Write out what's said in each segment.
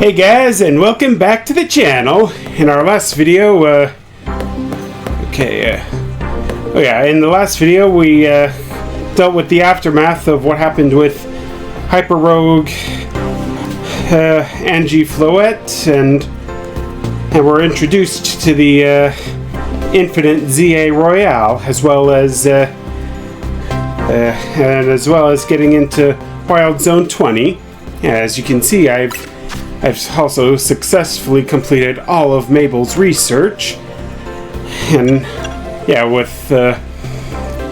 Hey guys, and welcome back to the channel. In our last video, in the last video we dealt with the aftermath of what happened with Hyper Rogue, Angie Floette, and we're introduced to the Infinite ZA Royale, as well as getting into Wild Zone 20. As you can see, I've also successfully completed all of Mabel's research, and yeah, with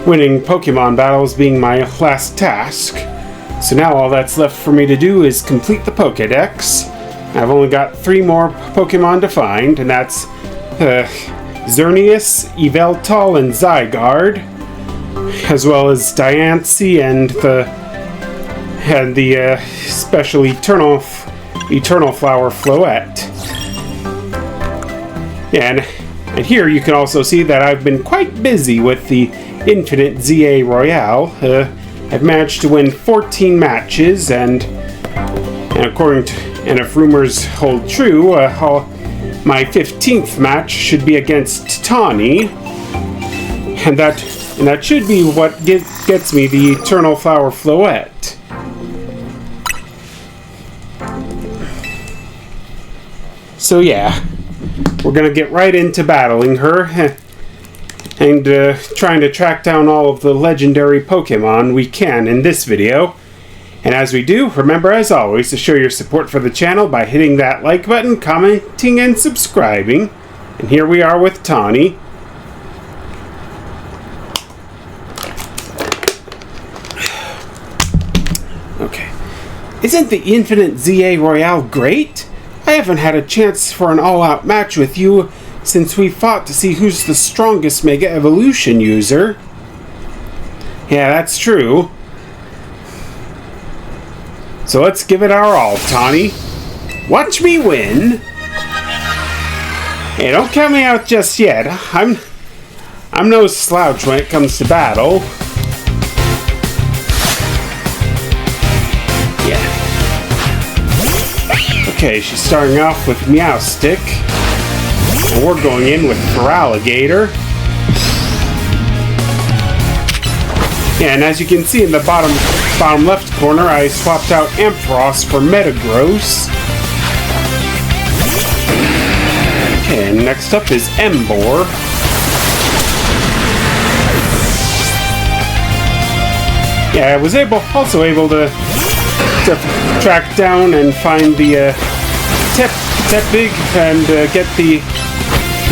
winning Pokemon battles being my last task. So now all that's left for me to do is complete the Pokédex. I've only got 3 more Pokemon to find, and that's Xerneas, Yveltal, and Zygarde, as well as Diancie and the special Eternal Flower Floette. And here you can also see that I've been quite busy with the Infinite ZA Royale. I've managed to win 14 matches, and if rumors hold true, my 15th match should be against Tawny, and that should be what gets me the Eternal Flower Floette. So yeah, we're gonna get right into battling her and trying to track down all of the legendary Pokemon we can in this video. And as we do, remember as always to show your support for the channel by hitting that like button, commenting, and subscribing. And here we are with Tawny. Okay. Isn't the Infinite ZA Royale great? I haven't had a chance for an all-out match with you since we fought to see who's the strongest Mega Evolution user. Yeah, that's true. So let's give it our all, Tawny. Watch me win. Hey, don't count me out just yet. I'm no slouch when it comes to battle. Okay, she's starting off with Meowstic, and we're going in with Feraligatr. Yeah, and as you can see in the bottom left corner, I swapped out Ampharos for Metagross. Okay, and next up is Emboar. Yeah, I was also able to track down and find the Tepig and get the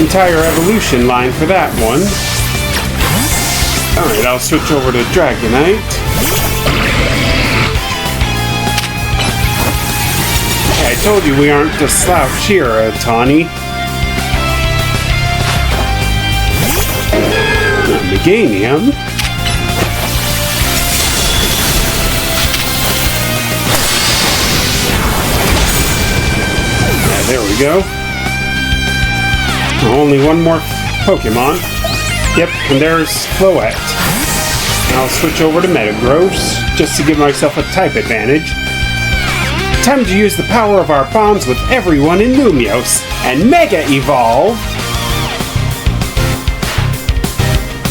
entire evolution line for that one. Alright, I'll switch over to Dragonite. I told you we aren't a slouch here, Tawny. Meganium. There we go. Only one more Pokemon. Yep, and there's Floette. I'll switch over to Metagross, just to give myself a type advantage. Time to use the power of our bonds with everyone in Lumiose, and Mega Evolve!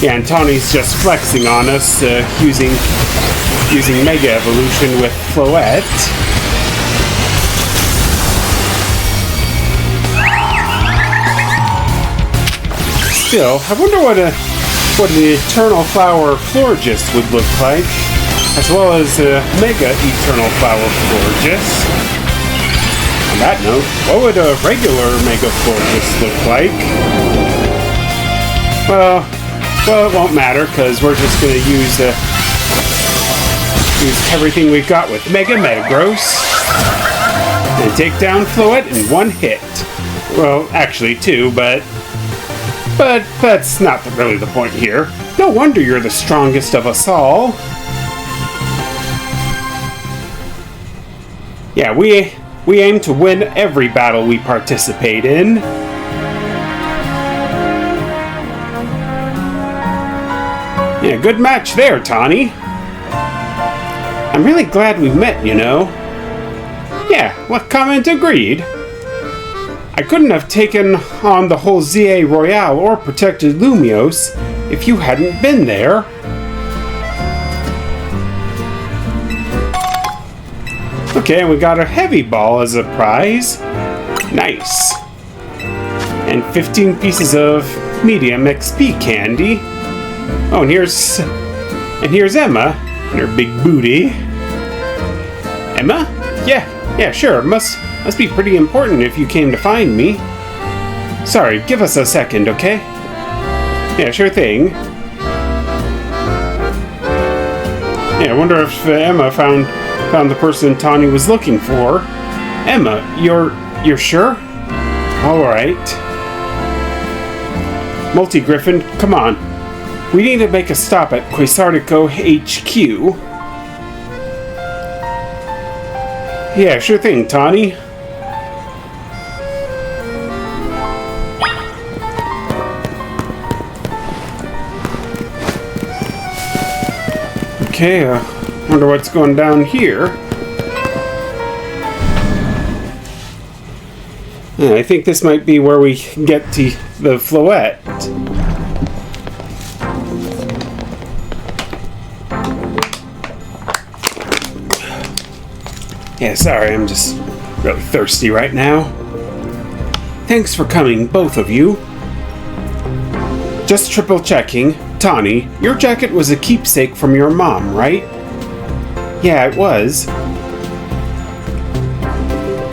Yeah, and Tawny's just flexing on us, using Mega Evolution with Floette. Still, I wonder what an Eternal Flower Florges would look like, as well as a Mega Eternal Flower Florges. On that note, what would a regular Mega Florges look like? Well, it won't matter, because we're just going to use everything we've got with Mega Metagross and take down Floette in one hit. Well, actually 2, but that's not really the point here. No wonder you're the strongest of us all. Yeah, we aim to win every battle we participate in. Yeah, good match there, Tawny. I'm really glad we met, you know. Yeah, well, comment agreed. I couldn't have taken on the whole ZA Royale or protected Lumios if you hadn't been there. Okay, and we got a heavy ball as a prize. Nice. And 15 pieces of medium XP candy. Oh, and here's Emma and her big booty. Emma? Yeah, sure. Must be pretty important if you came to find me. Sorry, give us a second, okay? Yeah, sure thing. Yeah, I wonder if Emma found the person Tawny was looking for. Emma, you're sure? All right. Multi-Griffin, come on. We need to make a stop at Quasartico HQ. Yeah, sure thing, Tawny. Okay, wonder what's going down here. Yeah, I think this might be where we get to the Floette. Yeah, sorry, I'm just really thirsty right now. Thanks for coming, both of you. Just triple checking. Tawny, your jacket was a keepsake from your mom, right? Yeah, it was.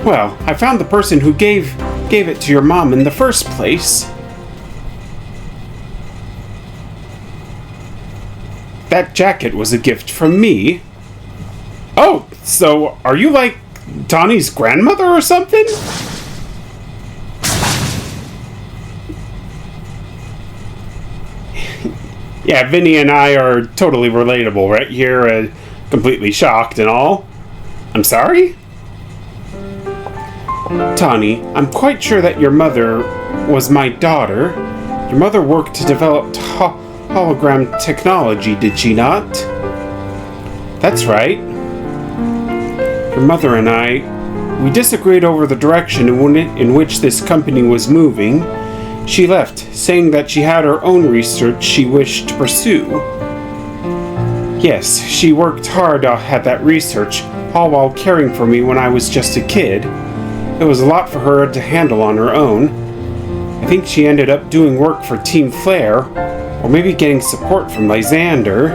Well, I found the person who gave it to your mom in the first place. That jacket was a gift from me. Oh, so are you like Tawny's grandmother or something? Yeah, Vinny and I are totally relatable right here, completely shocked and all. I'm sorry? Tawny, I'm quite sure that your mother was my daughter. Your mother worked to develop hologram technology, did she not? That's right. Your mother and I, we disagreed over the direction in which this company was moving. She left, saying that she had her own research she wished to pursue. Yes, she worked hard at that research, all while caring for me when I was just a kid. It was a lot for her to handle on her own. I think she ended up doing work for Team Flare, or maybe getting support from Lysander.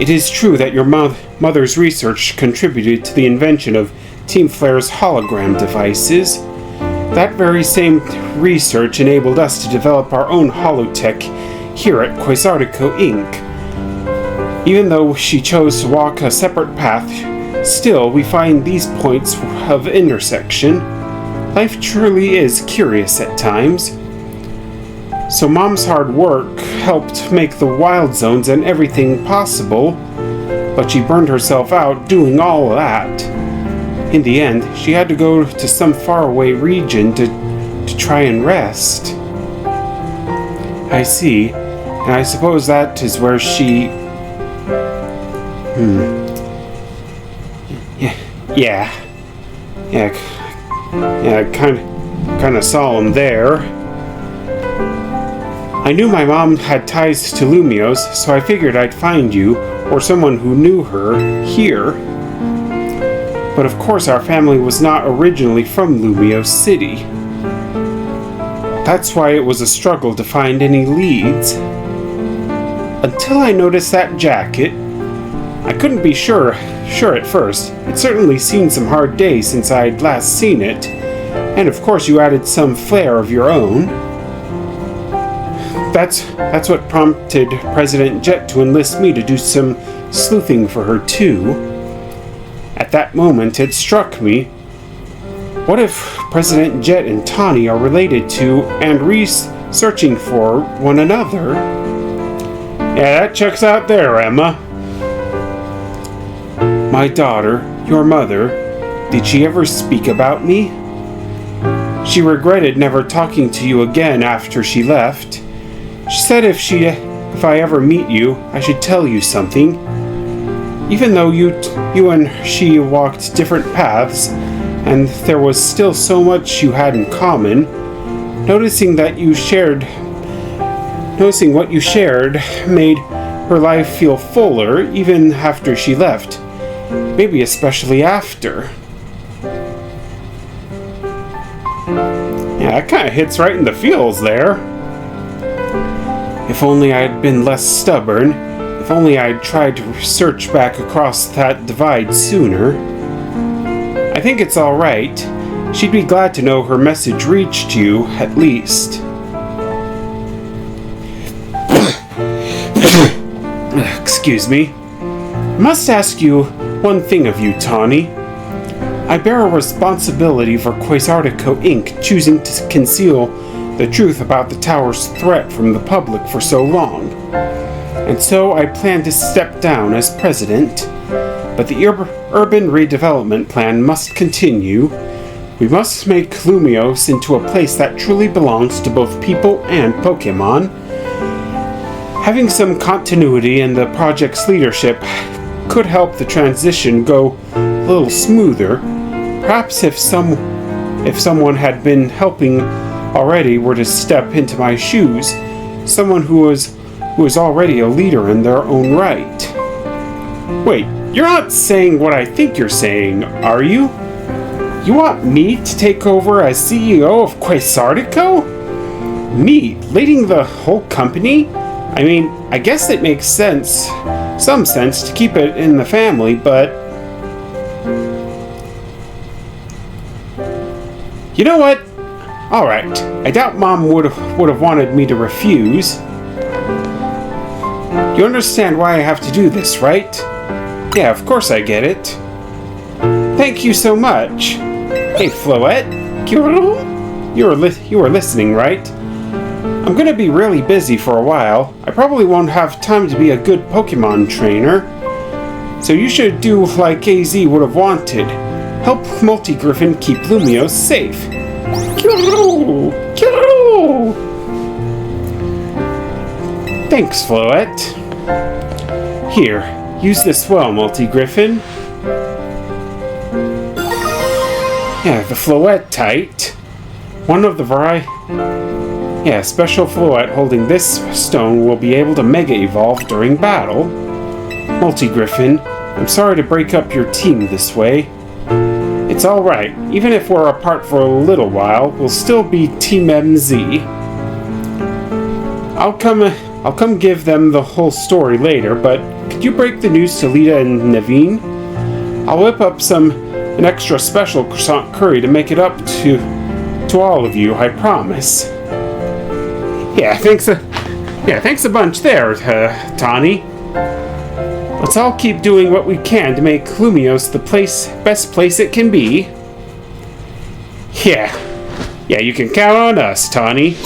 It is true that your mother's research contributed to the invention of Team Flare's hologram devices. That very same research enabled us to develop our own holotech here at Quasartico Inc. Even though she chose to walk a separate path, still we find these points of intersection. Life truly is curious at times. So Mom's hard work helped make the wild zones and everything possible, but she burned herself out doing all of that. In the end, she had to go to some faraway region to try and rest. I see, and I suppose that is where she... Yeah, kind of solemn there. I knew my mom had ties to Lumios, so I figured I'd find you, or someone who knew her, here. But of course our family was not originally from Lumios City. That's why it was a struggle to find any leads. Until I noticed that jacket. I couldn't be sure at first. It certainly seemed some hard days since I'd last seen it. And of course you added some flair of your own. That's what prompted President Jet to enlist me to do some sleuthing for her too. At that moment, it struck me. What if President Jet and Tawny are related to and researching for one another? Yeah, that checks out there, Emma. My daughter, your mother, did she ever speak about me? She regretted never talking to you again after she left. She said if I ever meet you, I should tell you something. Even though you and she walked different paths, and there was still so much you had in common, noticing what you shared made her life feel fuller even after she left. Maybe especially after. Yeah, that kind of hits right in the feels there. If only I had been less stubborn. If only I'd tried to search back across that divide sooner. I think it's alright. She'd be glad to know her message reached you, at least. Excuse me. I must ask you one thing of you, Tawny. I bear a responsibility for Quasartico Inc. choosing to conceal the truth about the tower's threat from the public for so long. And so I plan to step down as president, but the urban redevelopment plan must continue. We must make Lumios into a place that truly belongs to both people and Pokemon. Having some continuity in the project's leadership could help the transition go a little smoother. Perhaps if someone had been helping already were to step into my shoes, someone who is already a leader in their own right. Wait, you're not saying what I think you're saying, are you? You want me to take over as CEO of Quasartico? Me, leading the whole company? I mean, I guess it makes some sense to keep it in the family, but... You know what? Alright, I doubt Mom would have wanted me to refuse. You understand why I have to do this, right? Yeah, of course I get it. Thank you so much. Hey, Floette. You were listening, right? I'm gonna be really busy for a while. I probably won't have time to be a good Pokemon trainer. So you should do like AZ would have wanted. Help Multigriffin keep Lumios safe. Thanks, Floette. Here, use this well, Multigriffin. Yeah, the Floette type. One of the special Floette holding this stone will be able to Mega Evolve during battle. Multigriffin, I'm sorry to break up your team this way. It's alright, even if we're apart for a little while, we'll still be Team MZ. I'll come give them the whole story later, but could you break the news to Lita and Naveen? I'll whip up an extra special croissant curry to make it up to all of you, I promise. Yeah, thanks a bunch there, Tawny. Let's all keep doing what we can to make Lumios the best place it can be. Yeah, you can count on us, Tawny.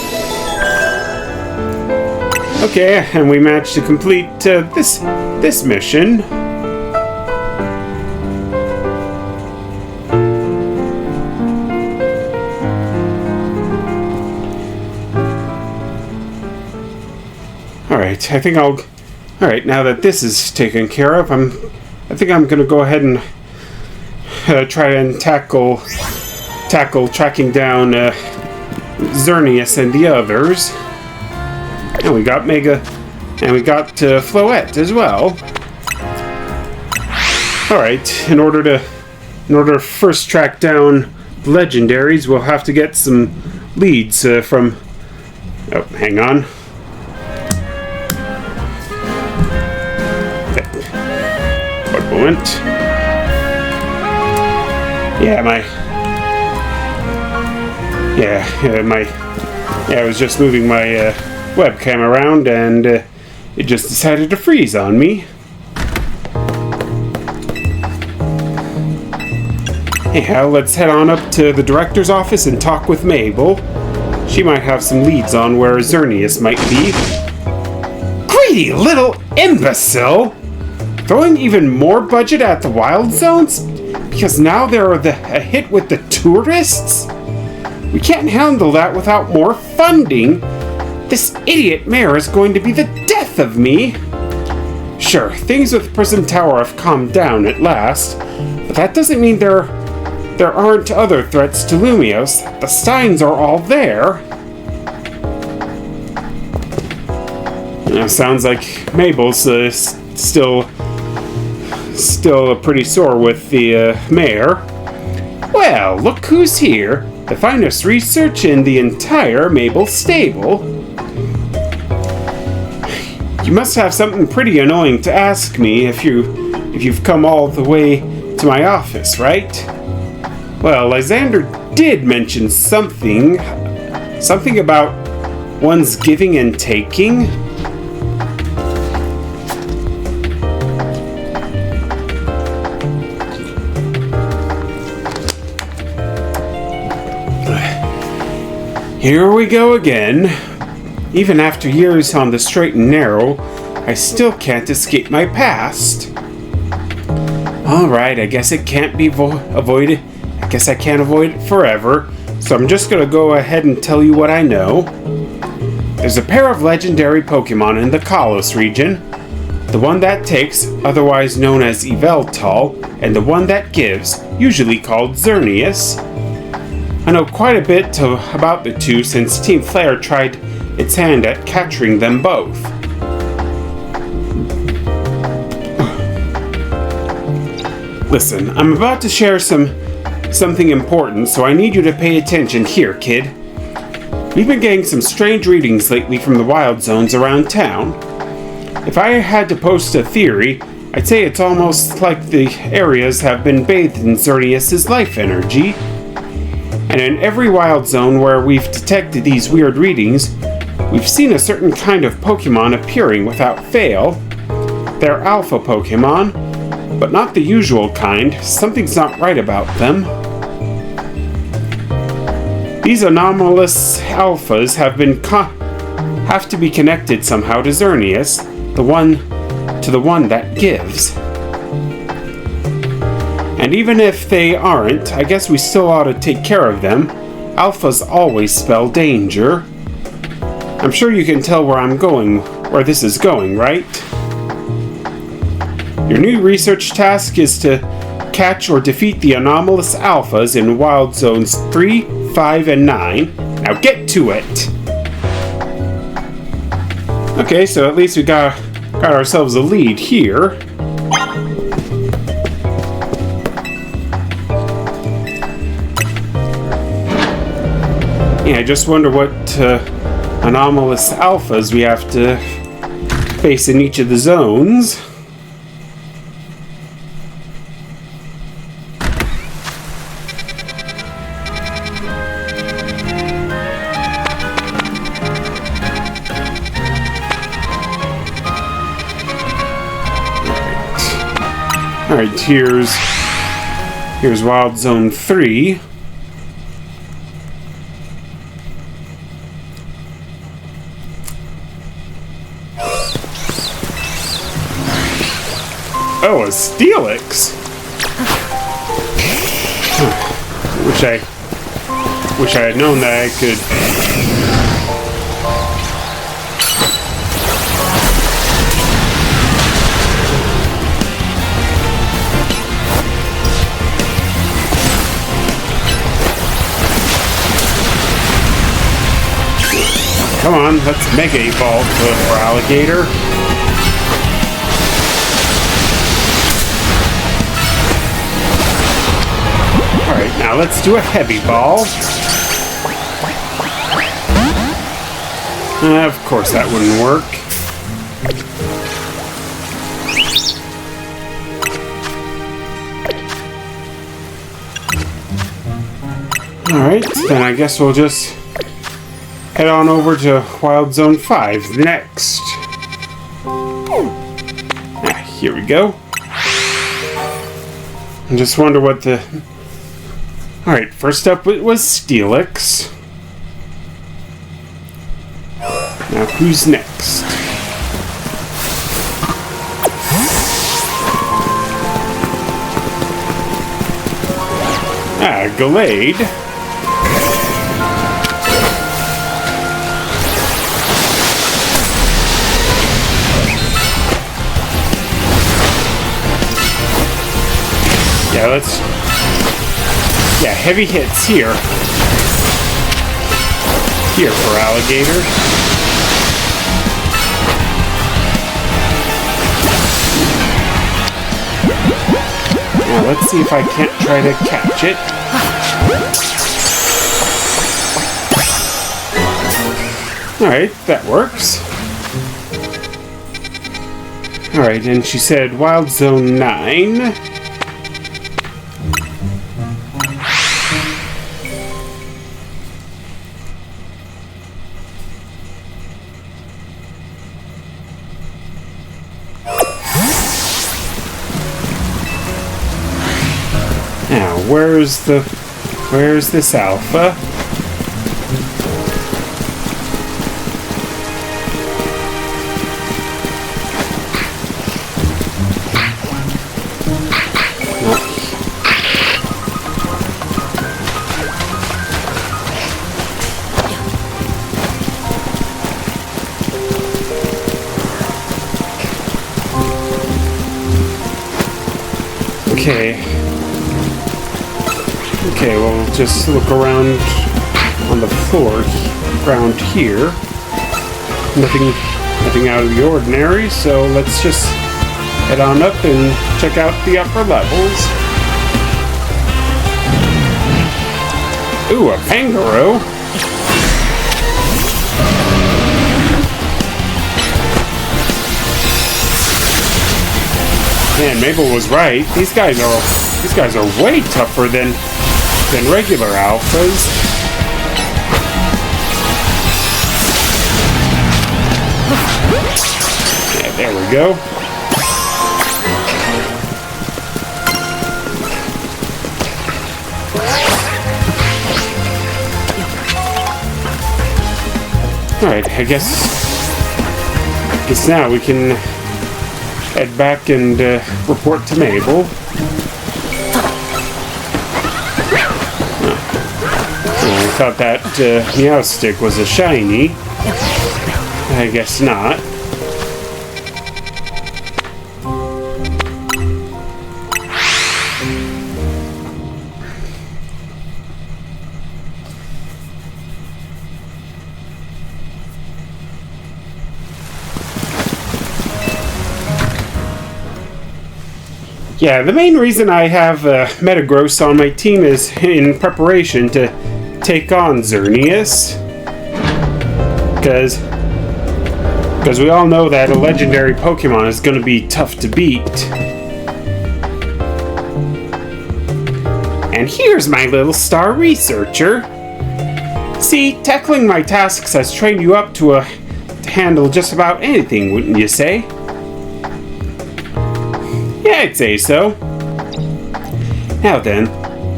Okay, and we managed to complete this mission. Alright, Alright, now that this is taken care of, I think I'm gonna go ahead and try and tackle tracking down Xerneas and the others. And we got Floette as well. Alright, in order to first track down the Legendaries, we'll have to get some leads from... Oh, hang on. Moment. I was just moving my webcam around and it just decided to freeze on me. Anyhow, let's head on up to the director's office and talk with Mabel. She might have some leads on where Xerneas might be. Greedy little imbecile! Throwing even more budget at the Wild Zones? Because now they're a hit with the tourists? We can't handle that without more funding. This idiot mayor is going to be the death of me. Sure, things with Prism Tower have calmed down at last, but that doesn't mean there aren't other threats to Lumios. The Steins are all there. Sounds like Mabel's still pretty sore with the mayor. Well, look who's here. The finest research in the entire Mabel stable. You must have something pretty annoying to ask me if you've come all the way to my office, right? Well, Lysander did mention something about one's giving and taking. Here we go again. Even after years on the straight and narrow, I still can't escape my past. Alright, I guess it can't be avoided. I guess I can't avoid it forever, so I'm just gonna go ahead and tell you what I know. There's a pair of legendary Pokemon in the Kalos region. The one that takes, otherwise known as Yveltal, and the one that gives, usually called Xerneas. I know quite a bit about the two since Team Flare tried its hand at capturing them both. Listen, I'm about to share something important, so I need you to pay attention here, kid. We've been getting some strange readings lately from the wild zones around town. If I had to post a theory, I'd say it's almost like the areas have been bathed in Xerneas' life energy. And in every wild zone where we've detected these weird readings, we've seen a certain kind of Pokemon appearing without fail. They're Alpha Pokemon, but not the usual kind. Something's not right about them. These anomalous Alphas have to be connected somehow to Xerneas, the one that gives. And even if they aren't, I guess we still ought to take care of them. Alphas always spell danger. I'm sure you can tell where this is going, right? Your new research task is to catch or defeat the anomalous Alphas in Wild Zones 3, 5, and 9. Now get to it! Okay, so at least we got ourselves a lead here. Yeah, I just wonder what anomalous Alphas we have to face in each of the zones. Alright, here's Wild Zone 3. Oh, a Steelix! Wish I had known that I could. Come on, let's Mega Evolve for Alligator. Alright, now let's do a Heavy Ball. Of course that wouldn't work. Alright, then I guess we'll just head on over to Wild Zone 5 next. Here we go. I just wonder what the... Alright, first up was Steelix. Now who's next? Gallade. Yeah, let's... Yeah, heavy hits here. Here for alligator. Now let's see if I can't try to catch it. Alright, that works. Alright, and she said Wild Zone 9. Now, where's this alpha? Okay, we'll just look around on the floor, around here. Nothing out of the ordinary, so let's just head on up and check out the upper levels. Ooh, a kangaroo! Man, Mabel was right. These guys are way tougher than regular alphas. Yeah, there we go. Alright, I guess now we can head back and report to Mabel. I thought that meow stick was a shiny. I guess not. Yeah, the main reason I have Metagross on my team is in preparation to take on Xerneas. Because we all know that a legendary Pokemon is going to be tough to beat. And here's my little star researcher. See, tackling my tasks has trained you up to handle just about anything, wouldn't you say? Yeah, I'd say so. Now then,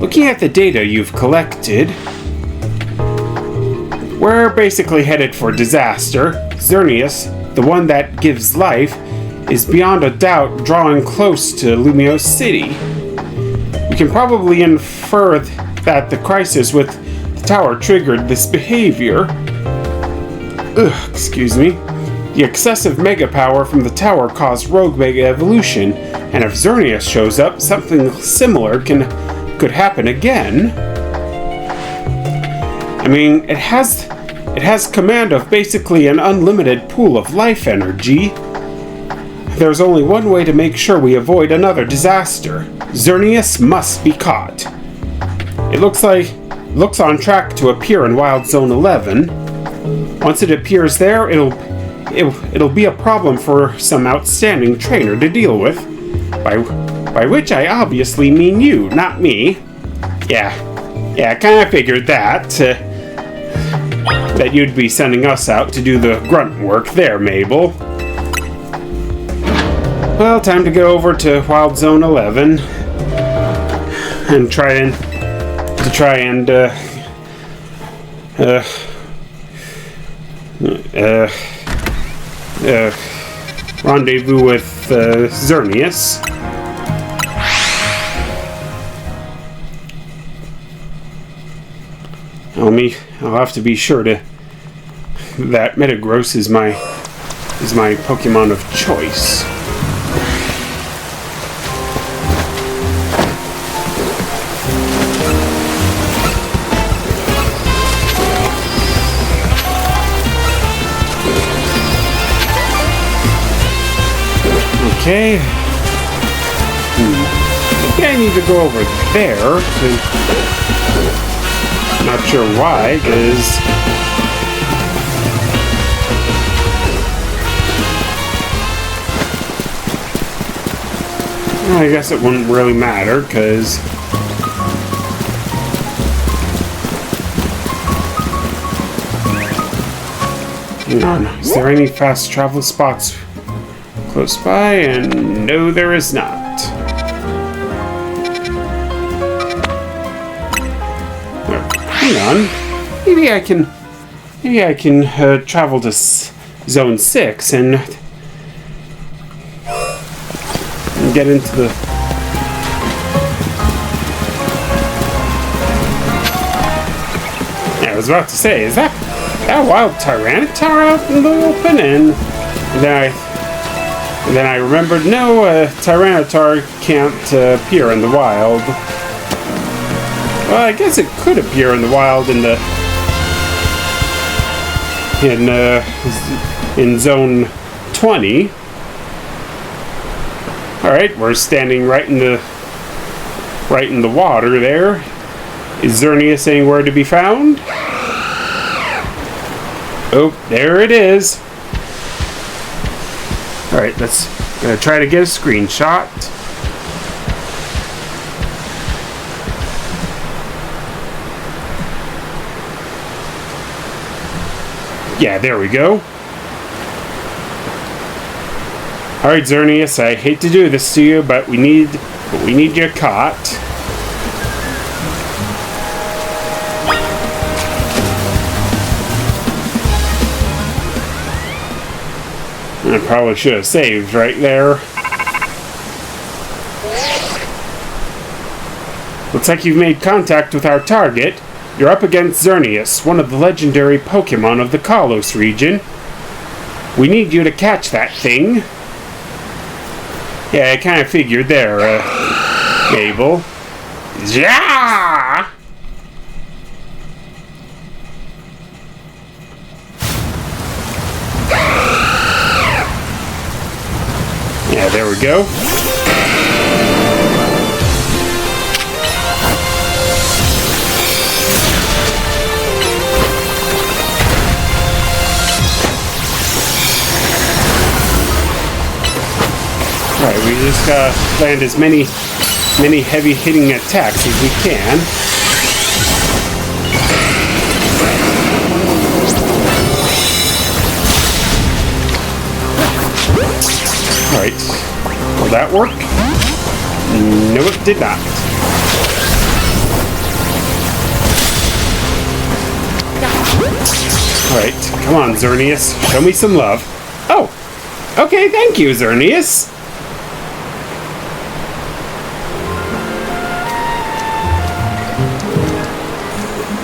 looking at the data you've collected, we're basically headed for disaster. Xerneas, the one that gives life, is beyond a doubt drawing close to Lumiose City. We can probably infer that the crisis with the tower triggered this behavior. Excuse me. The excessive mega power from the tower caused rogue mega evolution, and if Xerneas shows up, something similar could happen again. I mean, it has command of basically an unlimited pool of life energy. There's only one way to make sure we avoid another disaster. Xerneas must be caught. It looks on track to appear in Wild Zone 11. Once it appears there, it'll be a problem for some outstanding trainer to deal with. By which I obviously mean you, not me. Yeah, I kinda figured that you'd be sending us out to do the grunt work there, Mabel. Well, time to go over to Wild Zone 11 and try and rendezvous with Xerneas. I'll have to be sure that Metagross is my Pokemon of choice. Okay. Maybe I need to go over there. Not sure why, because... I guess it wouldn't really matter, because... Hang on, is there any fast travel spots close by? And no, there is not. Hang on, maybe I can travel to Zone 6 and get into the... I was about to say, is that wild Tyranitar out in the open? And then I remembered, no, Tyranitar can't appear in the wild. Well, I guess it could appear in the wild in Zone 20. Alright, we're standing right in the water there. Is Xerneas anywhere to be found? Oh, there it is. Alright, gonna try to get a screenshot. Yeah, there we go. Alright, Xerneas, I hate to do this to you, but we need you caught. I probably should have saved right there. Looks like you've made contact with our target. You're up against Xerneas, one of the legendary Pokemon of the Kalos region. We need you to catch that thing. Yeah, I kind of figured there, Mabel. Yeah! Yeah, there we go. Alright, we just gotta land as many heavy hitting attacks as we can. Alright, will that work? No, it did not. Alright, come on, Xerneas, show me some love. Oh, okay, thank you, Xerneas.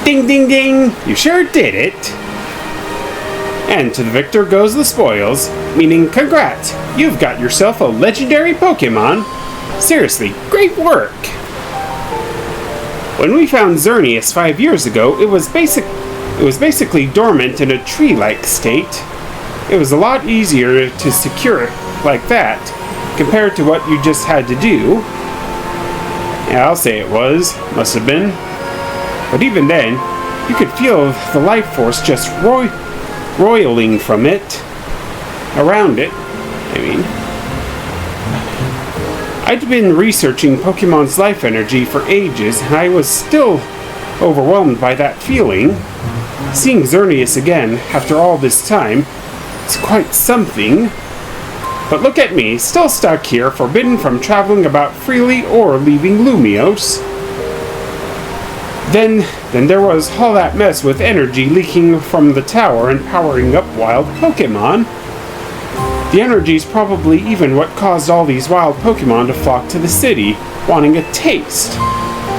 Ding, ding, ding! You sure did it! And to the victor goes the spoils, meaning congrats! You've got yourself a legendary Pokemon! Seriously, great work! When we found Xerneas 5 years ago, it was basically dormant in a tree-like state. It was a lot easier to secure it like that, compared to what you just had to do. Yeah, I'll say it was. Must have been. But even then, you could feel the life force just roiling from it, around it, I mean. I'd been researching Pokemon's life energy for ages, and I was still overwhelmed by that feeling. Seeing Xerneas again, after all this time, is quite something. But look at me, still stuck here, forbidden from traveling about freely or leaving Lumiose. Then there was all that mess with energy leaking from the tower and powering up wild Pokemon. The energy's probably even what caused all these wild Pokemon to flock to the city, wanting a taste.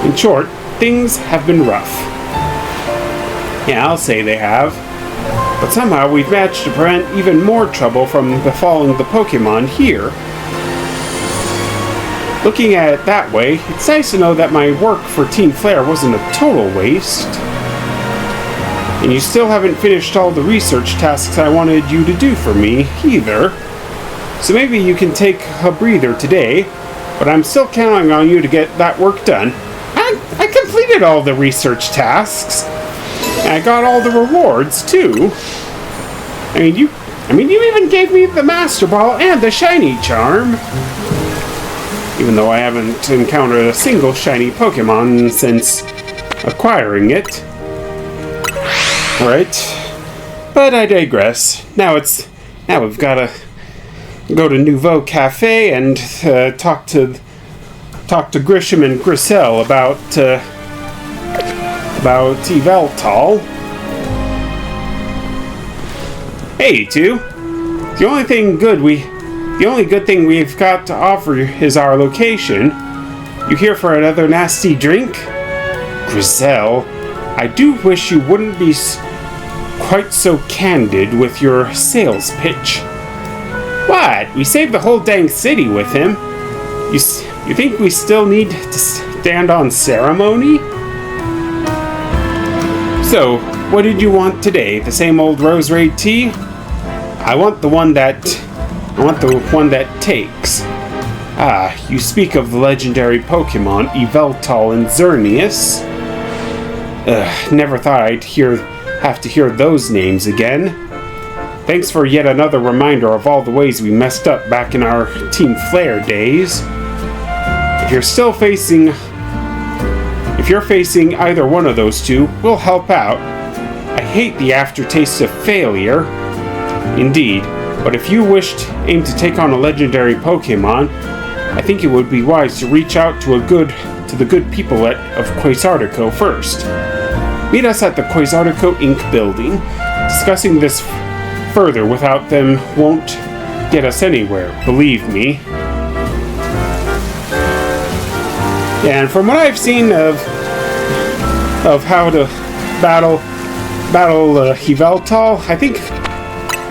In short, things have been rough. Yeah, I'll say they have. But somehow we've managed to prevent even more trouble from befalling the Pokemon here. Looking at it that way, it's nice to know that my work for Team Flare wasn't a total waste. And you still haven't finished all the research tasks I wanted you to do for me, either. So maybe you can take a breather today, but I'm still counting on you to get that work done. I completed all the research tasks, and I got all the rewards too. I mean, you even gave me the Master Ball and the Shiny Charm. Even though I haven't encountered a single shiny Pokemon since acquiring it. Alright. But I digress. Now we've gotta go to Nouveau Cafe and talk to Grisham and Griselle about Yveltal. Hey, you two. The only good thing we've got to offer is our location. You here for another nasty drink? Griselle, I do wish you wouldn't be quite so candid with your sales pitch. What? We saved the whole dang city with him. You think we still need to stand on ceremony? So, what did you want today? The same old Roserade tea? I want the one that takes. Ah, you speak of the legendary Pokemon Yveltal and Xerneas. Never thought I'd have to hear those names again. Thanks for yet another reminder of all the ways we messed up back in our Team Flare days. If you're facing either one of those two, we'll help out. I hate the aftertaste of failure. Indeed, but if you aim to take on a legendary Pokemon, I think it would be wise to reach out to the good people of Quasartico first. Meet us at the Quasartico Inc. building. Discussing this further without them won't get us anywhere, believe me. And from what I've seen of how to battle Yveltal, I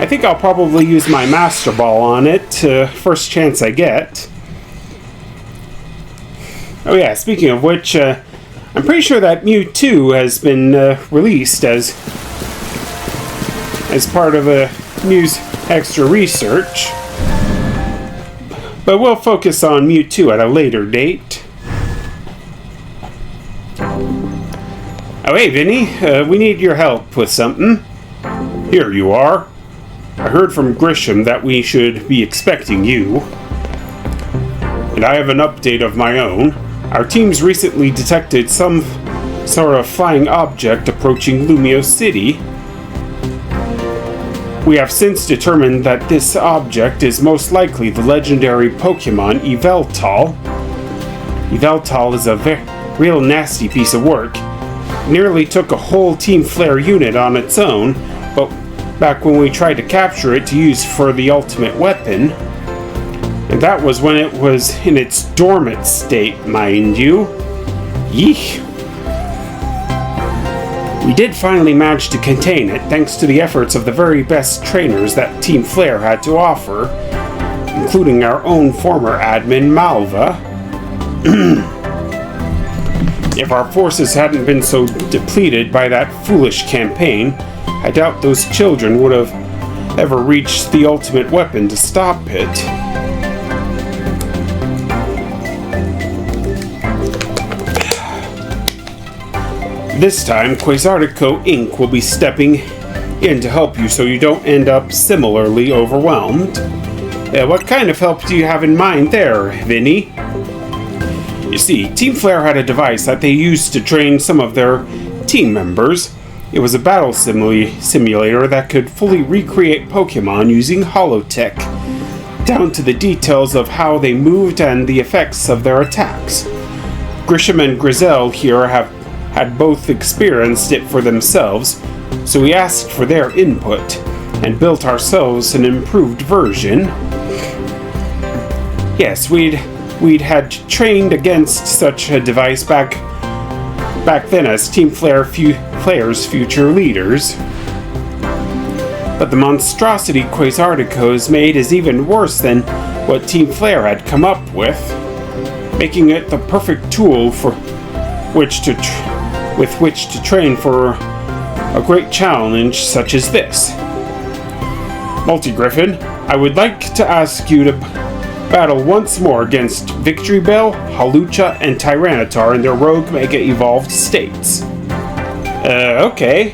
think I'll probably use my Master Ball on it first chance I get. Oh yeah, speaking of which, I'm pretty sure that Mewtwo has been released as part of a Mew's extra research. But we'll focus on Mewtwo at a later date. Oh hey Vinny, we need your help with something. Here you are. I heard from Grisham that we should be expecting you. And I have an update of my own. Our teams recently detected some sort of flying object approaching Lumio City. We have since determined that this object is most likely the legendary Pokemon Yveltal. Yveltal is a real nasty piece of work. It nearly took a whole Team Flare unit on its own, but back when we tried to capture it to use for the ultimate weapon. And that was when it was in its dormant state, mind you. Yeesh. We did finally manage to contain it thanks to the efforts of the very best trainers that Team Flare had to offer, including our own former admin, Malva. If our forces hadn't been so depleted by that foolish campaign, I doubt those children would have ever reached the ultimate weapon to stop it. This time, Quasartico Inc. will be stepping in to help you so you don't end up similarly overwhelmed. What kind of help do you have in mind there, Vinny? You see, Team Flare had a device that they used to train some of their team members. It was a battle simulator that could fully recreate Pokemon using holotech, down to the details of how they moved and the effects of their attacks. Grisham and Griselle here had both experienced it for themselves, so we asked for their input and built ourselves an improved version. Yes, we'd had trained against such a device back then as Team Flare's future leaders. But the monstrosity Quasartico has made is even worse than what Team Flare had come up with, making it the perfect tool with which to train for a great challenge such as this. Multi-Griffin, I would like to ask you to battle once more against Victory Bell, Hawlucha, and Tyranitar in their rogue Mega Evolved states. Okay.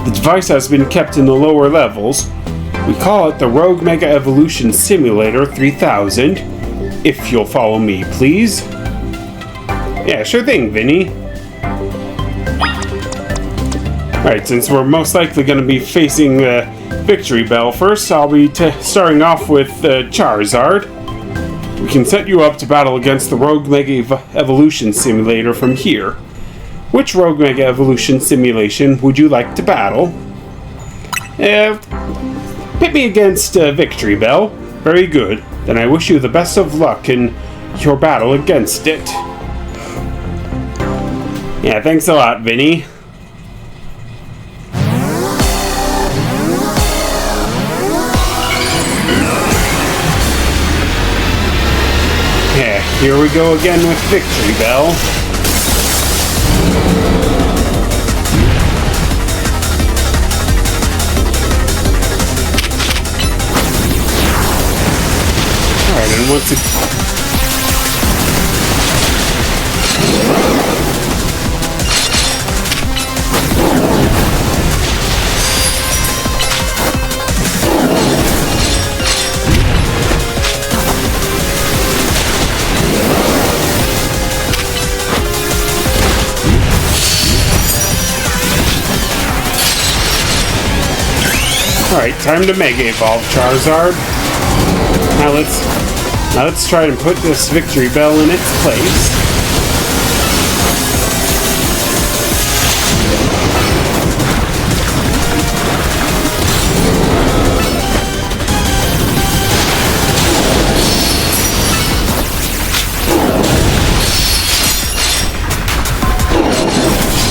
The device has been kept in the lower levels. We call it the Rogue Mega Evolution Simulator 3000. If you'll follow me, please. Yeah, sure thing, Vinny. Alright, since we're most likely going to be facing Victory Bell first, I'll be starting off with Charizard. We can set you up to battle against the Rogue Mega Evolution Simulator from here. Which Rogue Mega Evolution Simulation would you like to battle? Pit me against Victory Bell. Very good. Then I wish you the best of luck in your battle against it. Yeah, thanks a lot, Vinny. Yeah, here we go again with Victory Bell. Alright, and once it... Alright, time to Mega Evolve Charizard. Now let's try and put this Victory Bell in its place.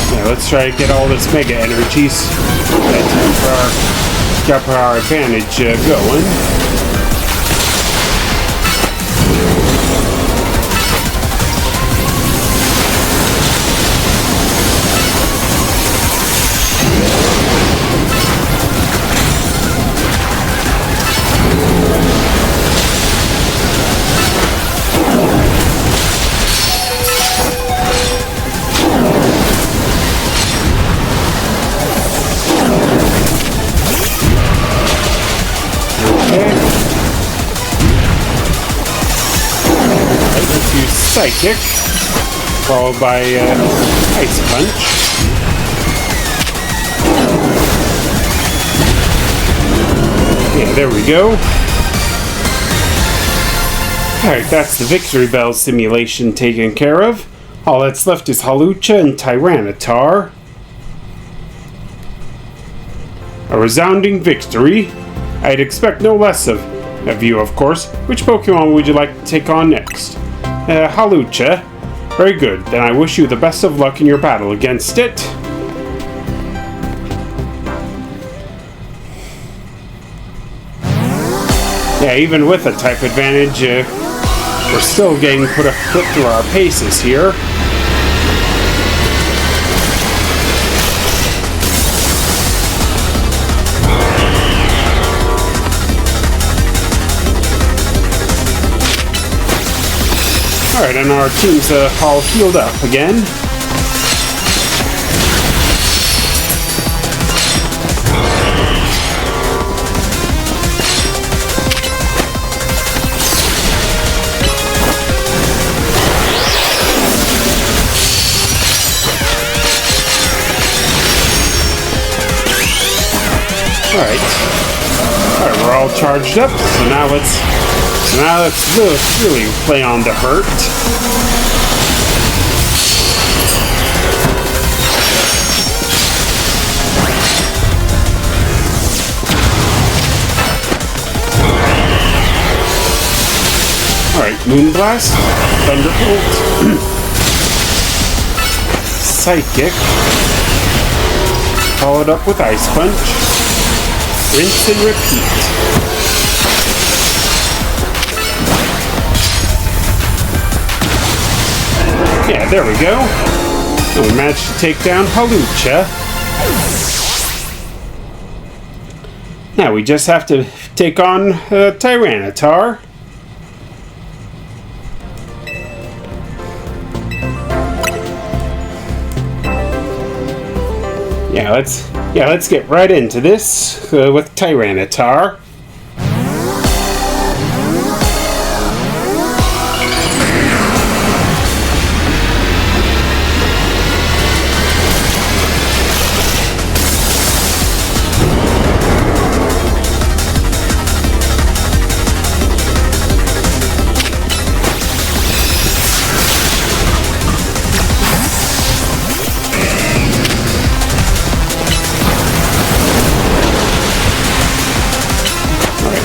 Now let's try to get all this Mega Energies. Got our advantage going. Psychic, followed by Ice Punch. Yeah, there we go. Alright, that's the Victory Bell simulation taken care of. All that's left is Hawlucha and Tyranitar. A resounding victory. I'd expect no less of you, of course. Which Pokemon would you like to take on next? Hawlucha. Very good. Then I wish you the best of luck in your battle against it. Yeah, even with a type advantage, we're still getting put through our paces here. Alright, and our team's all healed up again. Alright, we're all charged up, so now let's really play on the hurt. Alright, Moonblast, Thunderbolt, Psychic, followed up with Ice Punch, rinse and repeat. Yeah, there we go. And we managed to take down Hawlucha. Now we just have to take on Tyranitar. Let's get right into this with Tyranitar.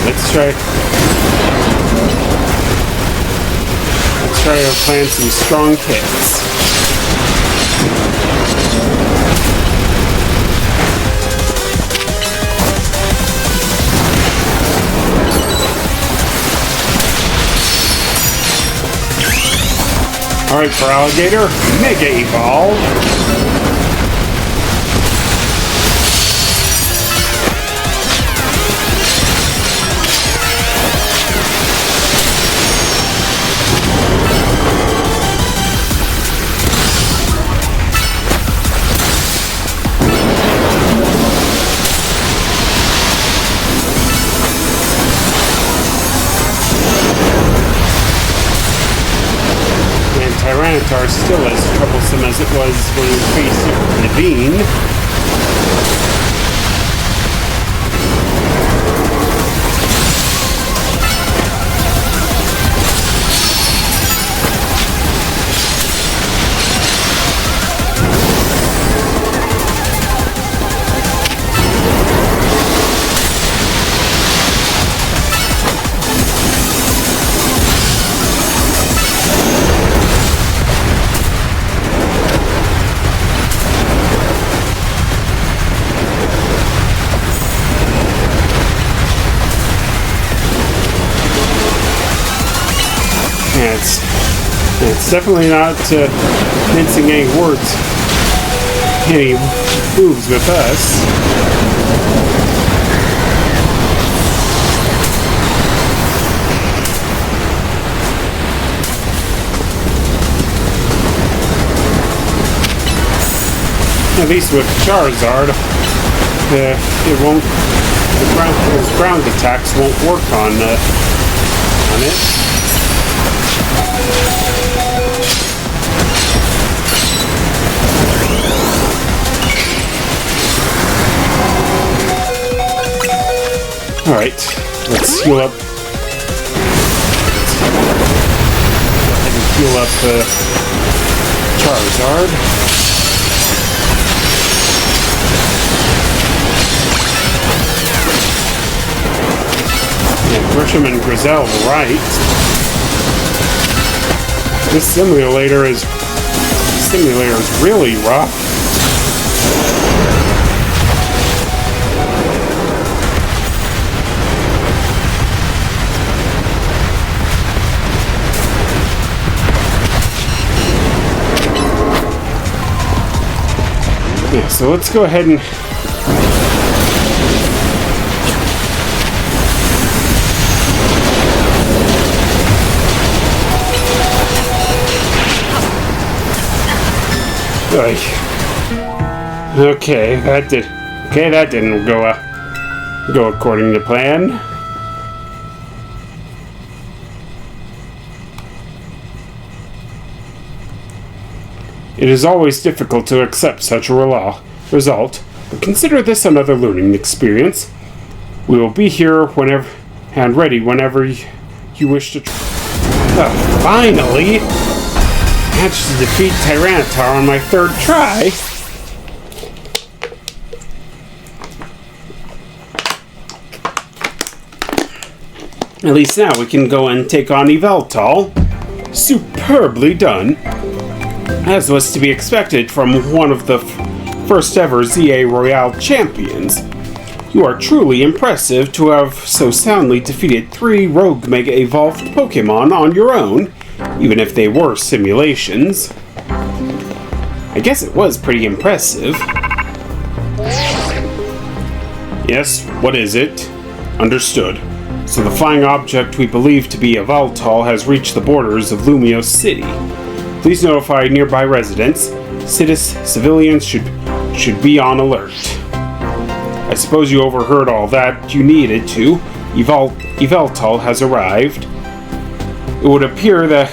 Let's try to plant some strong hits. Alright, for Alligator, Mega Evolve. Tyranitar still as troublesome as it was when we faced Naveen. It's definitely not mincing any moves with us. At least with Charizard, those ground attacks won't work on it. Alright, let's heal up. Go ahead and heal up Charizard. Yeah, Grisham and Grizel right. This simulator is really rough. Yeah, so let's go ahead and that didn't go according to plan. It is always difficult to accept such a result, but consider this another learning experience. We will be here whenever and ready whenever you wish to. Finally! Managed to defeat Tyranitar on my third try. At least now we can go and take on Yveltal. Superbly done. As was to be expected from one of the first ever ZA Royale champions. You are truly impressive to have so soundly defeated 3 Rogue Mega Evolved Pokemon on your own, even if they were simulations. I guess it was pretty impressive. Yes, what is it? Understood. So the flying object we believe to be a Voltol has reached the borders of Lumios City. Please notify nearby residents. Civilians should be on alert. I suppose you overheard all that you needed to. Yveltal has arrived. It would appear that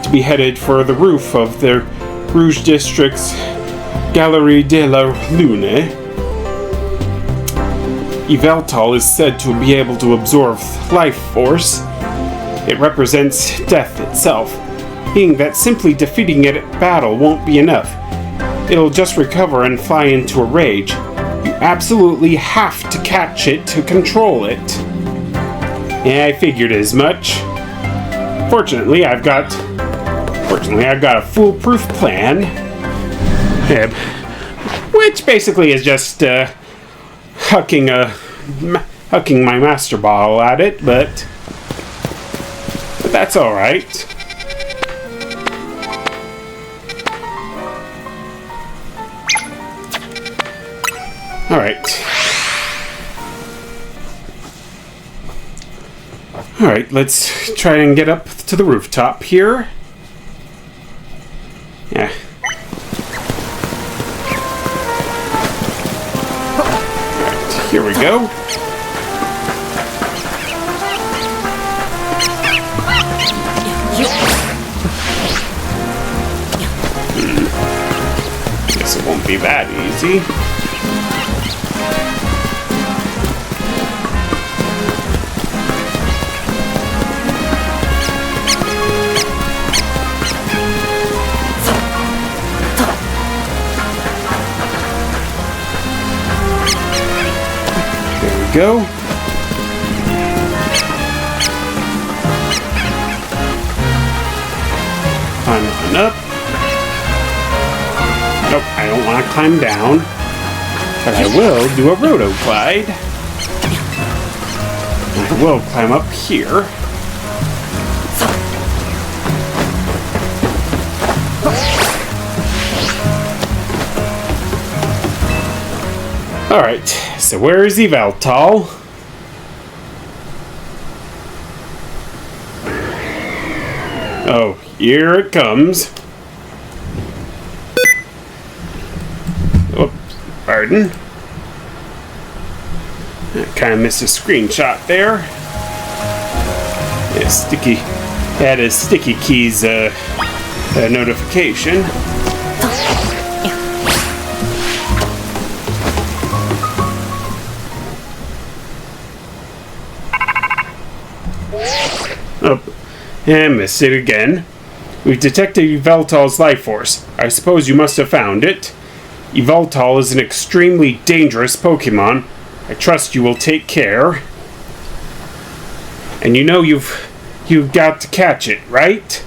to be headed for the roof of the Rouge District's Galerie de la Lune. Yveltal is said to be able to absorb life force. It represents death itself, being that simply defeating it at battle won't be enough. It'll just recover and fly into a rage. You absolutely have to catch it to control it. Yeah, I figured as much. Fortunately, I've got a foolproof plan. Which basically is just hucking my master ball at it, but that's all right. All right. All right, let's try and get up to the rooftop here. Yeah. Alright, here we go. Guess it won't be that easy. Go. Climb on up. Nope, I don't want to climb down. But I will do a roto-glide. I will climb up here. Alright, so where is Yveltal? Oh, here it comes. Oops, pardon. I kind of missed a screenshot there. Yeah, had a sticky keys notification. Oh, and missed it again. We've detected Yveltal's life force. I suppose you must have found it. Yveltal is an extremely dangerous Pokemon. I trust you will take care. And you know you've got to catch it, right?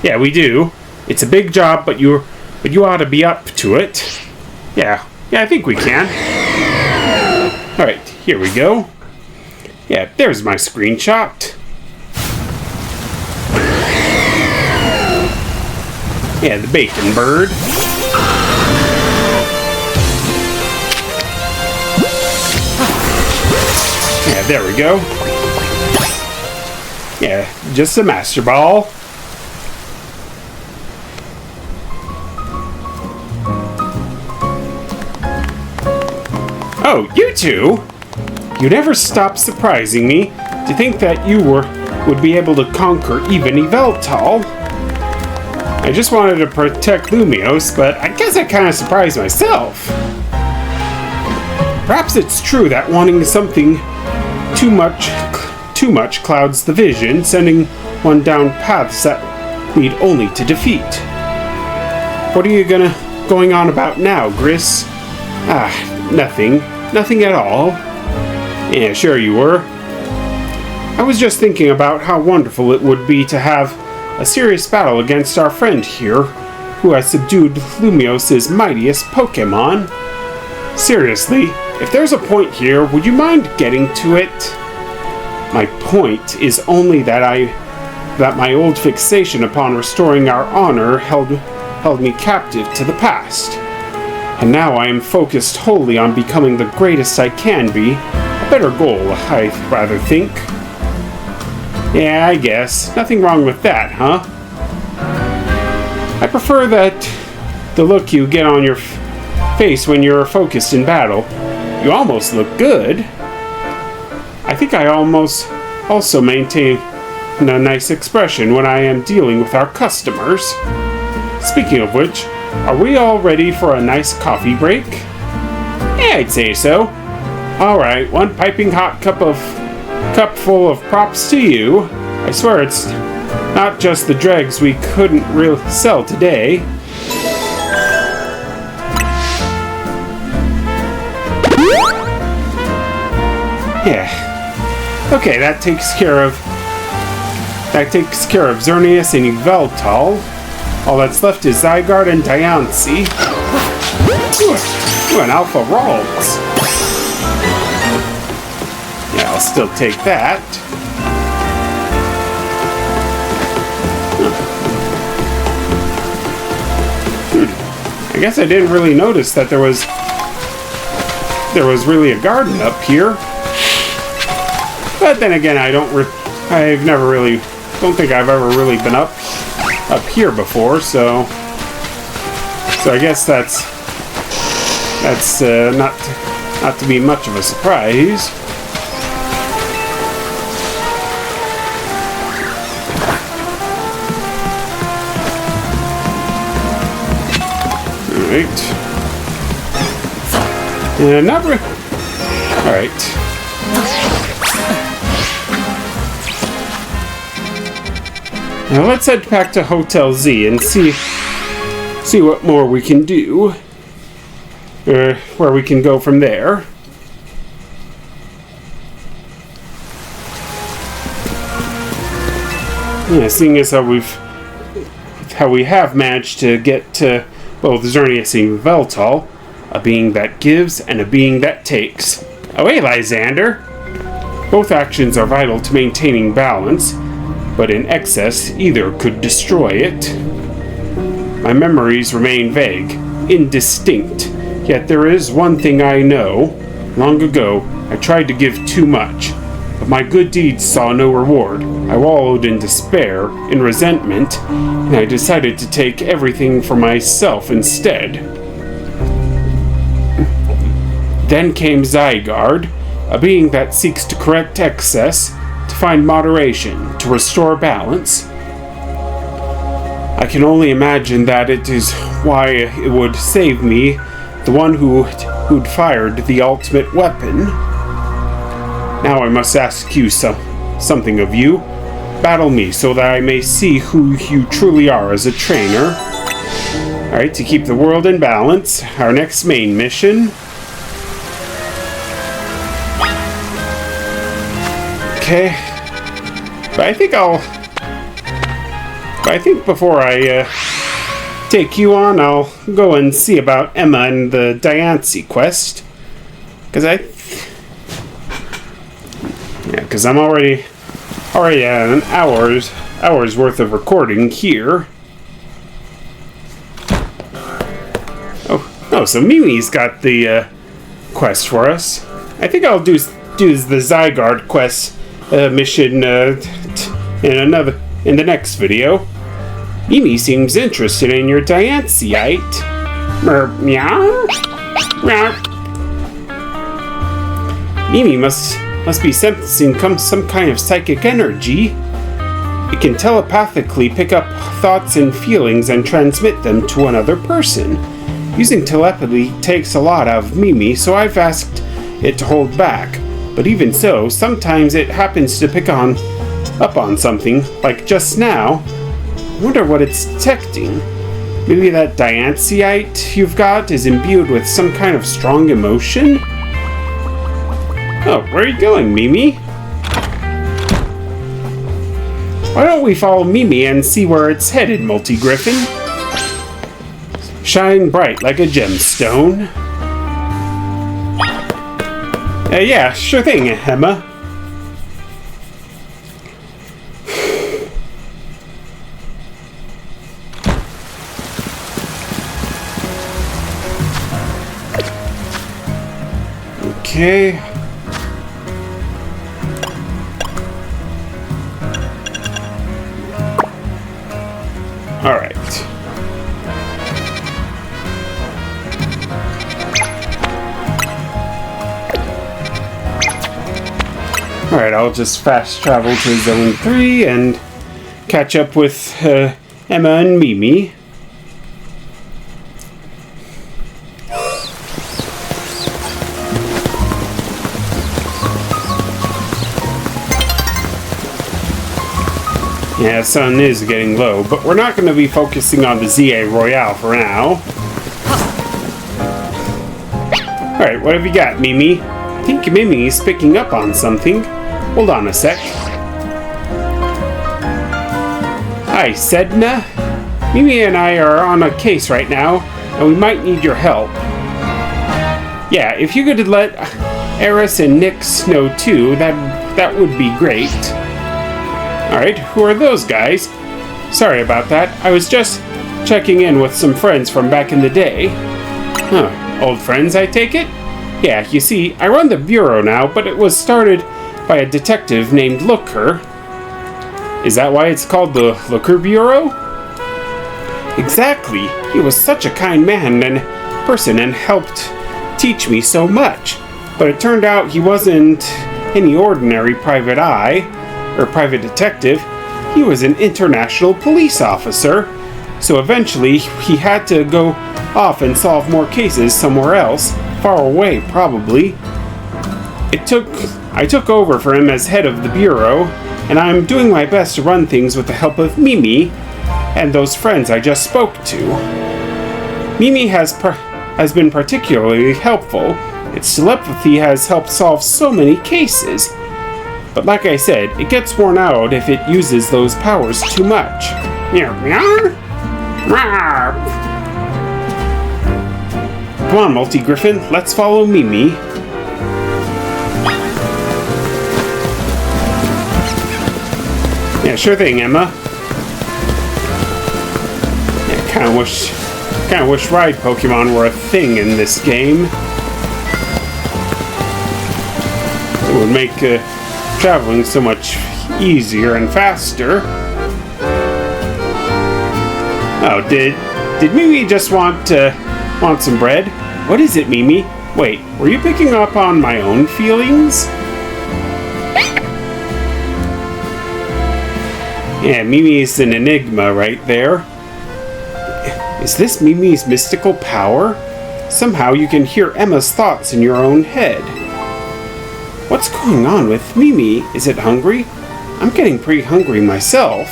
Yeah, we do. It's a big job, but you ought to be up to it. Yeah, I think we can. All right, here we go. Yeah, there's my screenshot. Yeah, the bacon bird. Yeah, there we go. Yeah, just a master ball. Oh, you two! You never stop surprising me. To think that you would be able to conquer even Yveltal. I just wanted to protect Lumios, but I guess I kind of surprised myself. Perhaps it's true that wanting something too much clouds the vision, sending one down paths that lead only to defeat. What are you going on about now, Gris? Nothing at all. Yeah, sure you were. I was just thinking about how wonderful it would be to have a serious battle against our friend here, who has subdued Lumios' mightiest Pokemon. Seriously, if there's a point here, would you mind getting to it? My point is only that my old fixation upon restoring our honor held me captive to the past. And now I am focused wholly on becoming the greatest I can be. A better goal, I rather think. Yeah, I guess. Nothing wrong with that, huh? I prefer the look you get on your face when you're focused in battle. You almost look good. I think I also maintain a nice expression when I am dealing with our customers. Speaking of which, are we all ready for a nice coffee break? Yeah, I'd say so. Alright, one piping hot cup full of props to you. I swear it's not just the dregs we couldn't really sell today. Yeah. Okay, that takes care of Xerneas and Yveltal. All that's left is Zygarde and Diancie. Ooh, an Alpha Ralts. Yeah, I'll still take that. I guess I didn't really notice that there was really a garden up here. But then again, I don't think I've ever really been up here before, so I guess that's not to be much of a surprise. All right, not really. All right. Now let's head back to Hotel Z and see what more we can do. Where we can go from there. Yeah, seeing as how we have managed to get to both Xerneas and Yveltal, a being that gives and a being that takes. Oh hey, Lysander! Both actions are vital to maintaining balance, but in excess, either could destroy it. My memories remain vague, indistinct, yet there is one thing I know. Long ago, I tried to give too much, but my good deeds saw no reward. I wallowed in despair, in resentment, and I decided to take everything for myself instead. Then came Zygarde, a being that seeks to correct excess, to find moderation, to restore balance. I can only imagine that it is why it would save me, the one who'd fired the ultimate weapon. Now I must ask you something of you. Battle me so that I may see who you truly are as a trainer. Alright, to keep the world in balance, our next main mission. Okay. But I think before I take you on, I'll go and see about Emma and the Diancie quest. Because I'm already at an hour's worth of recording here. Oh, so Mimi's got the quest for us. I think I'll do the Zygarde quest mission in the next video. Mimi seems interested in your Diancieite. Meow? Mimi must be sensing some kind of psychic energy. It can telepathically pick up thoughts and feelings and transmit them to another person. Using telepathy takes a lot out of Mimi, so I've asked it to hold back. But even so, sometimes it happens to pick up on something, like just now. I wonder what it's detecting. Maybe that Diancieite you've got is imbued with some kind of strong emotion? Oh, where are you going, Mimi? Why don't we follow Mimi and see where it's headed, Multi-Griffin? Shine bright like a gemstone. Yeah, sure thing, Emma. Okay. All right. All right, I'll just fast travel to Zone 3 and catch up with Emma and Mimi. Yeah, the sun is getting low, but we're not going to be focusing on the ZA Royale for now. Alright, what have you got, Mimi? I think Mimi's picking up on something. Hold on a sec. Hi, Sedna. Mimi and I are on a case right now, and we might need your help. Yeah, if you could let Eris and Nyx know too, that would be great. Alright, who are those guys? Sorry about that. I was just checking in with some friends from back in the day. Huh, old friends, I take it? Yeah, you see, I run the bureau now, but it was started by a detective named Looker. Is that why it's called the Looker Bureau? Exactly. He was such a kind man and person and helped teach me so much. But it turned out he wasn't any ordinary private eye or private detective. He was an international police officer. So eventually he had to go off and solve more cases somewhere else, far away probably. I took over for him as head of the bureau, and I'm doing my best to run things with the help of Mimi and those friends I just spoke to. Mimi has been particularly helpful. Its telepathy has helped solve so many cases. But like I said, it gets worn out if it uses those powers too much. Come on, Multi-Griffin, let's follow Mimi. Yeah, sure thing, Emma. Yeah, kind of wish ride Pokemon were a thing in this game. It would make traveling so much easier and faster. Oh, did Mimi just want some bread? What is it, Mimi? Wait, were you picking up on my own feelings? Yeah, Mimi's an enigma right there. Is this Mimi's mystical power? Somehow you can hear Emma's thoughts in your own head. What's going on with Mimi? Is it hungry? I'm getting pretty hungry myself.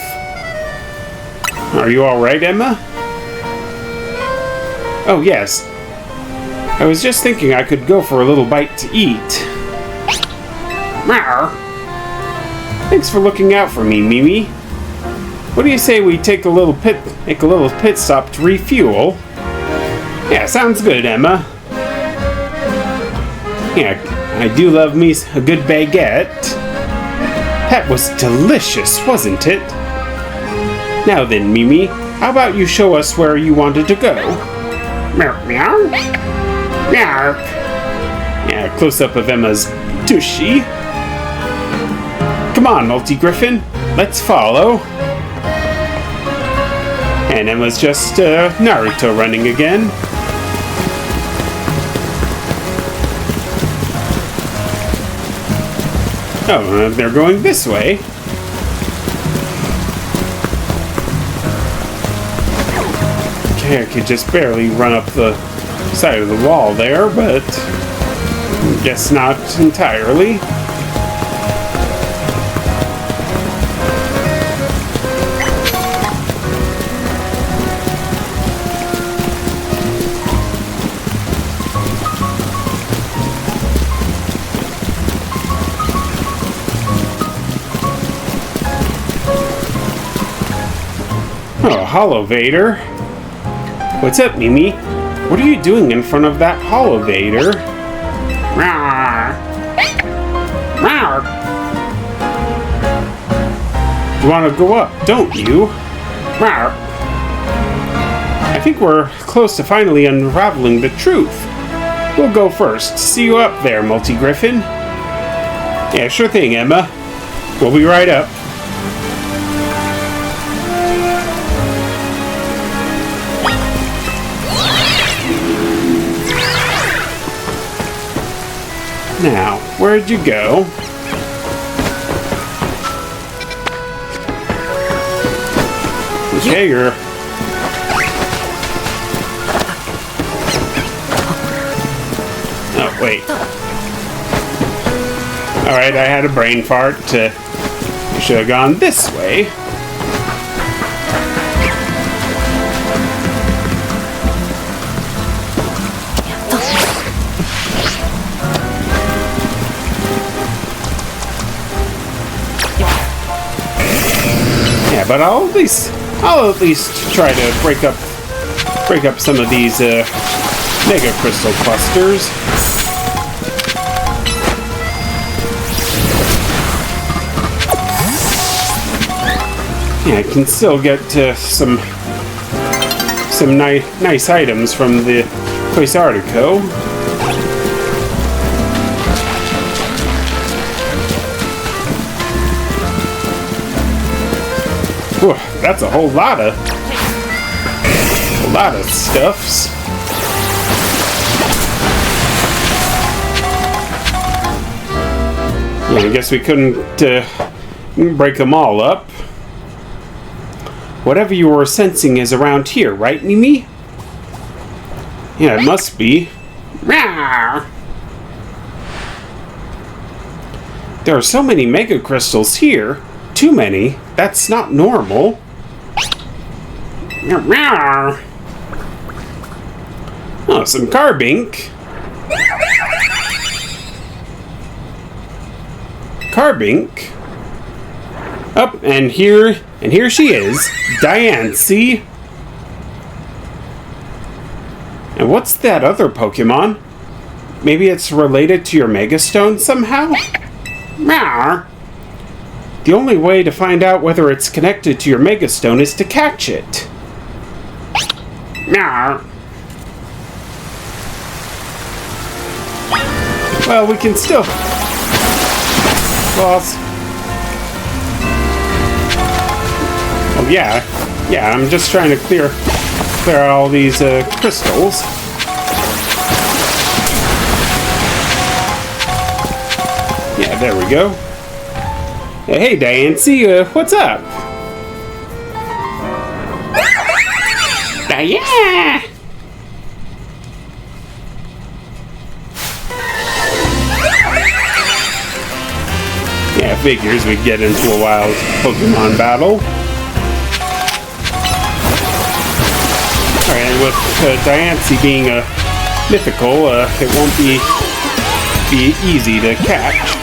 Are you alright, Emma? Oh, yes. I was just thinking I could go for a little bite to eat. Rawr. Thanks for looking out for me, Mimi. What do you say we take a little pit stop to refuel? Yeah, sounds good, Emma. Yeah, I do love me a good baguette. That was delicious, wasn't it? Now then, Mimi, how about you show us where you wanted to go? Meow, meow. Meow. Yeah, close-up of Emma's tushy. Come on, Multi-Griffin, let's follow. And Emma's just Naruto running again. Oh, they're going this way. Okay, I could just barely run up the side of the wall there, but I guess not entirely. Oh, Hollow Vader. What's up, Mimi? What are you doing in front of that Hollow Vader? Rawr. Rawr. You want to go up, don't you? Rawr. I think we're close to finally unraveling the truth. we'll go first. See you up there, Multi-Griffin. Yeah, sure thing, Emma. We'll be right up. Now, where'd you go? Okay, you're... Oh, wait. Alright, I had a brain fart. I should have gone this way. Yeah, but I'll at least try to break up some of these mega crystal clusters. Yeah, I can still get some nice items from the place Artico. Whew, that's a whole lot of stuffs. Yeah, I guess we couldn't break them all up. Whatever you were sensing is around here, right, Mimi? Yeah, it must be. Rawr! There are so many mega crystals here. Too many. That's not normal. Rawr! Oh, some carbink. Carbink. Up, and here she is, Diancie. And what's that other Pokemon? Maybe it's related to your Megastone somehow? Rawr! The only way to find out whether it's connected to your Megastone is to catch it. Rawr! Well, we can still... Well, oh, yeah, I'm just trying to clear out all these crystals. Yeah, there we go. Hey, Diancie, what's up? Yeah. Yeah, figures we'd get into a wild Pokemon battle. Alright, and with Diancie being a mythical, it won't be easy to catch.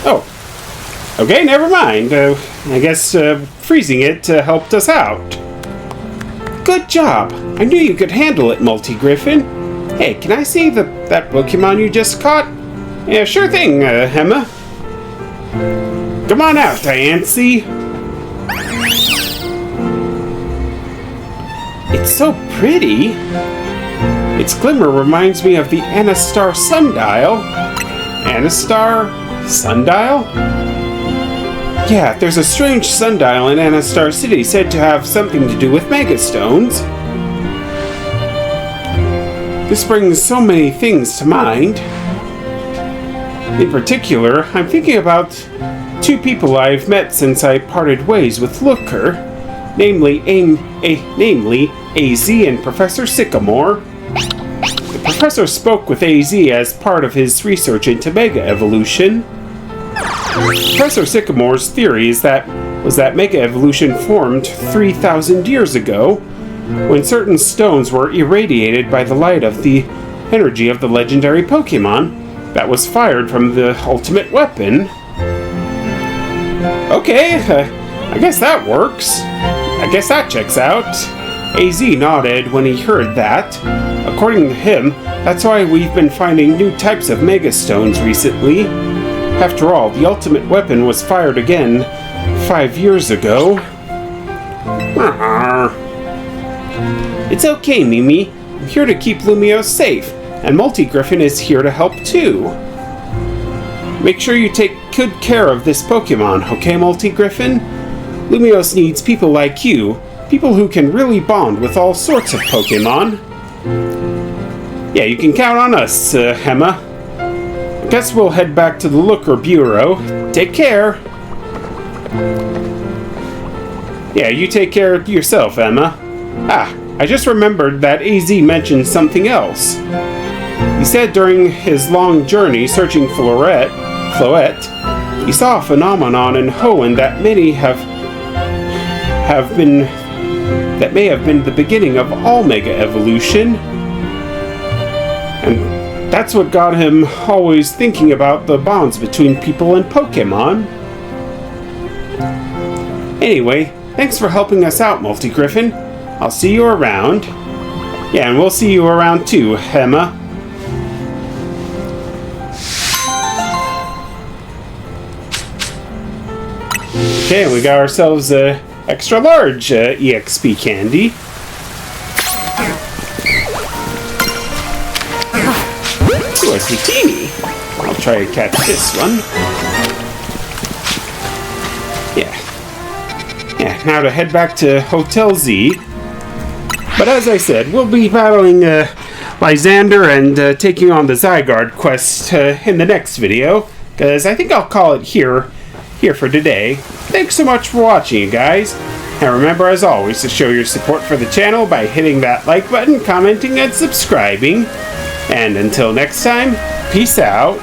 Oh. Okay, never mind. I guess freezing it helped us out. Good job! I knew you could handle it, Multi-Griffin. Hey, can I see that Pokemon you just caught? Yeah, sure thing, Emma. Come on out, Diancie. It's so pretty. Its glimmer reminds me of the Anastar Sundial. Anastar Sundial? Yeah, there's a strange sundial in Anastar City said to have something to do with Megastones. This brings so many things to mind. In particular, I'm thinking about two people I've met since I parted ways with Looker, namely AZ and Professor Sycamore. The professor spoke with AZ as part of his research into Mega Evolution. Professor Sycamore's theory was that Mega Evolution formed 3,000 years ago, when certain stones were irradiated by the light of the energy of the legendary Pokemon that was fired from the ultimate weapon. Okay, I guess that works. I guess that checks out. AZ nodded when he heard that. According to him, that's why we've been finding new types of Megastones recently. After all, the ultimate weapon was fired again 5 years ago. It's okay, Mimi. I'm here to keep Lumio safe, and Multi-Griffin is here to help too. Make sure you take good care of this Pokemon, okay, Multi-Griffin? Lumios needs people like you, people who can really bond with all sorts of Pokemon. Yeah, you can count on us, Emma. I guess we'll head back to the Looker Bureau. Take care. Yeah, you take care of yourself, Emma. I just remembered that AZ mentioned something else. He said during his long journey searching Floette, he saw a phenomenon in Hoenn that may have been the beginning of all Mega Evolution. And that's what got him always thinking about the bonds between people and Pokemon. Anyway, thanks for helping us out, Multi-Griffin. I'll see you around. Yeah, and we'll see you around too, Emma. Okay, we got ourselves a extra large EXP candy. Ooh, a Zutini. I'll try to catch this one. Yeah, now to head back to Hotel Z. But as I said, we'll be battling Lysander and taking on the Zygarde quest in the next video, because I think I'll call it here for today. Thanks so much for watching, you guys. And remember, as always, to show your support for the channel by hitting that like button, commenting, and subscribing. And until next time, peace out.